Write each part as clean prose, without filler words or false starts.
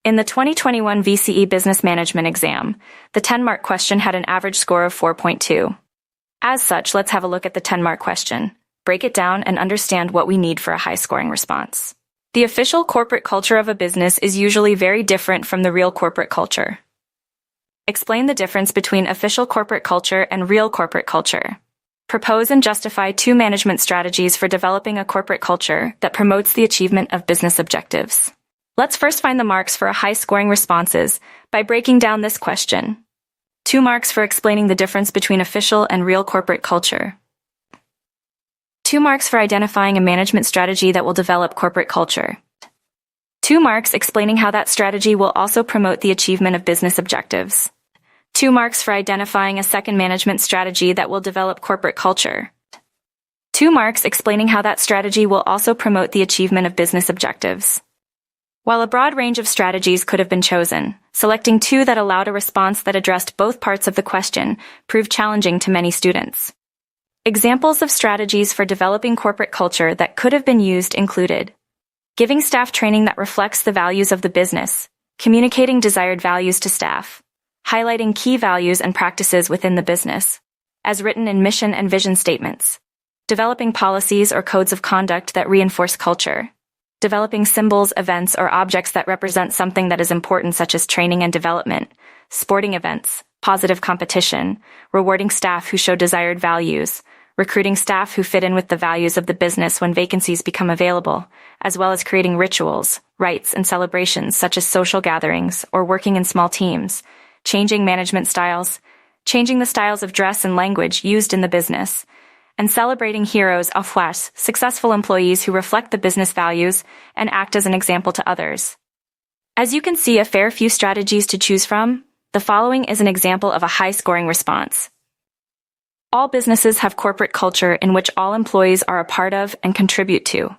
In the 2021 VCE Business Management exam, the 10-mark question had an average score of 4.2. As such, let's have a look at the 10-mark question, break it down, and understand what we need for a high-scoring response. The official corporate culture of a business is usually very different from the real corporate culture. Explain the difference between official corporate culture and real corporate culture. Propose and justify 2 management strategies for developing a corporate culture that promotes the achievement of business objectives. Let's first find the marks for a high-scoring responses by breaking down this question. 2 marks for explaining the difference between official and real corporate culture. 2 marks for identifying a management strategy that will develop corporate culture. 2 marks explaining how that strategy will also promote the achievement of business objectives. 2 marks for identifying a second management strategy that will develop corporate culture. 2 marks explaining how that strategy will also promote the achievement of business objectives. While a broad range of strategies could have been chosen, selecting 2 that allowed a response that addressed both parts of the question proved challenging to many students. Examples of strategies for developing corporate culture that could have been used included giving staff training that reflects the values of the business, communicating desired values to staff, highlighting key values and practices within the business, as written in mission and vision statements, developing policies or codes of conduct that reinforce culture, developing symbols, events, or objects that represent something that is important such as training and development, sporting events, positive competition, rewarding staff who show desired values, recruiting staff who fit in with the values of the business when vacancies become available, as well as creating rituals, rites, and celebrations such as social gatherings or working in small teams, changing management styles, changing the styles of dress and language used in the business, and celebrating heroes, afwas, successful employees who reflect the business values and act as an example to others. As you can see a fair few strategies to choose from, the following is an example of a high-scoring response. All businesses have corporate culture in which all employees are a part of and contribute to.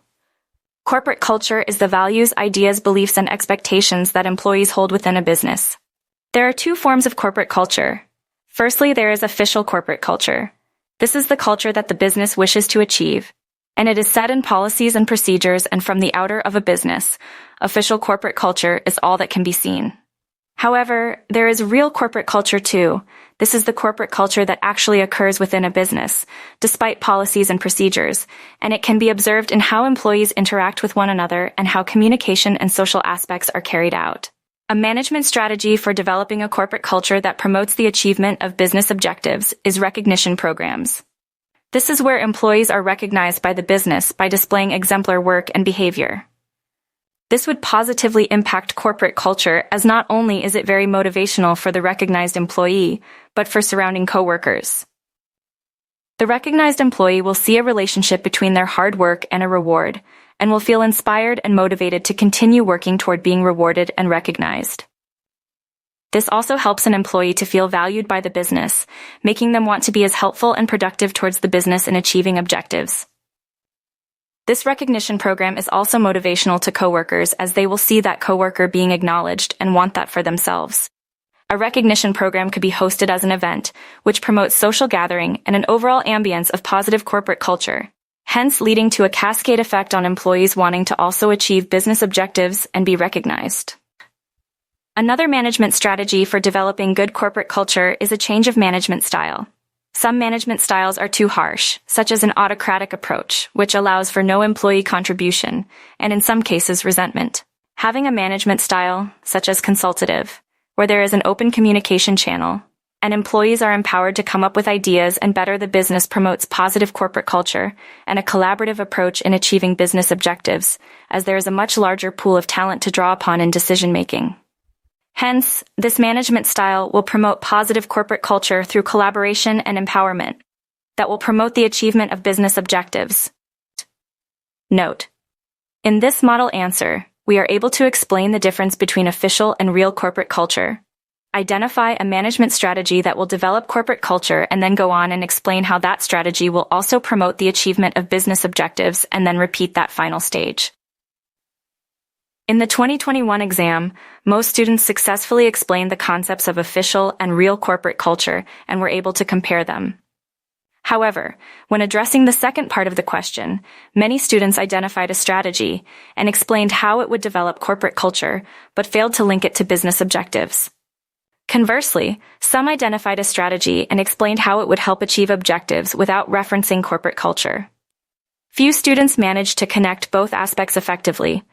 Corporate culture is the values, ideas, beliefs, and expectations that employees hold within a business. There are 2 forms of corporate culture. Firstly, there is official corporate culture. This is the culture that the business wishes to achieve, and it is set in policies and procedures and from the outer of a business. Official corporate culture is all that can be seen. However, there is real corporate culture too. This is the corporate culture that actually occurs within a business, despite policies and procedures, and it can be observed in how employees interact with one another and how communication and social aspects are carried out. A management strategy for developing a corporate culture that promotes the achievement of business objectives is recognition programs. This is where employees are recognized by the business by displaying exemplary work and behavior. This would positively impact corporate culture as not only is it very motivational for the recognized employee, but for surrounding coworkers. The recognized employee will see a relationship between their hard work and a reward, and will feel inspired and motivated to continue working toward being rewarded and recognized. This also helps an employee to feel valued by the business, making them want to be as helpful and productive towards the business in achieving objectives. This recognition program is also motivational to coworkers as they will see that coworker being acknowledged and want that for themselves. A recognition program could be hosted as an event, which promotes social gathering and an overall ambience of positive corporate culture, hence leading to a cascade effect on employees wanting to also achieve business objectives and be recognized. Another management strategy for developing good corporate culture is a change of management style. Some management styles are too harsh, such as an autocratic approach, which allows for no employee contribution, and in some cases resentment. Having a management style, such as consultative, where there is an open communication channel, and employees are empowered to come up with ideas and better the business promotes positive corporate culture and a collaborative approach in achieving business objectives, as there is a much larger pool of talent to draw upon in decision-making. Hence, this management style will promote positive corporate culture through collaboration and empowerment that will promote the achievement of business objectives. Note: in this model answer, we are able to explain the difference between official and real corporate culture, identify a management strategy that will develop corporate culture, and then go on and explain how that strategy will also promote the achievement of business objectives, and then repeat that final stage. In the 2021 exam, most students successfully explained the concepts of official and real corporate culture and were able to compare them. However, when addressing the second part of the question, many students identified a strategy and explained how it would develop corporate culture, but failed to link it to business objectives. Conversely, some identified a strategy and explained how it would help achieve objectives without referencing corporate culture. Few students managed to connect both aspects effectively,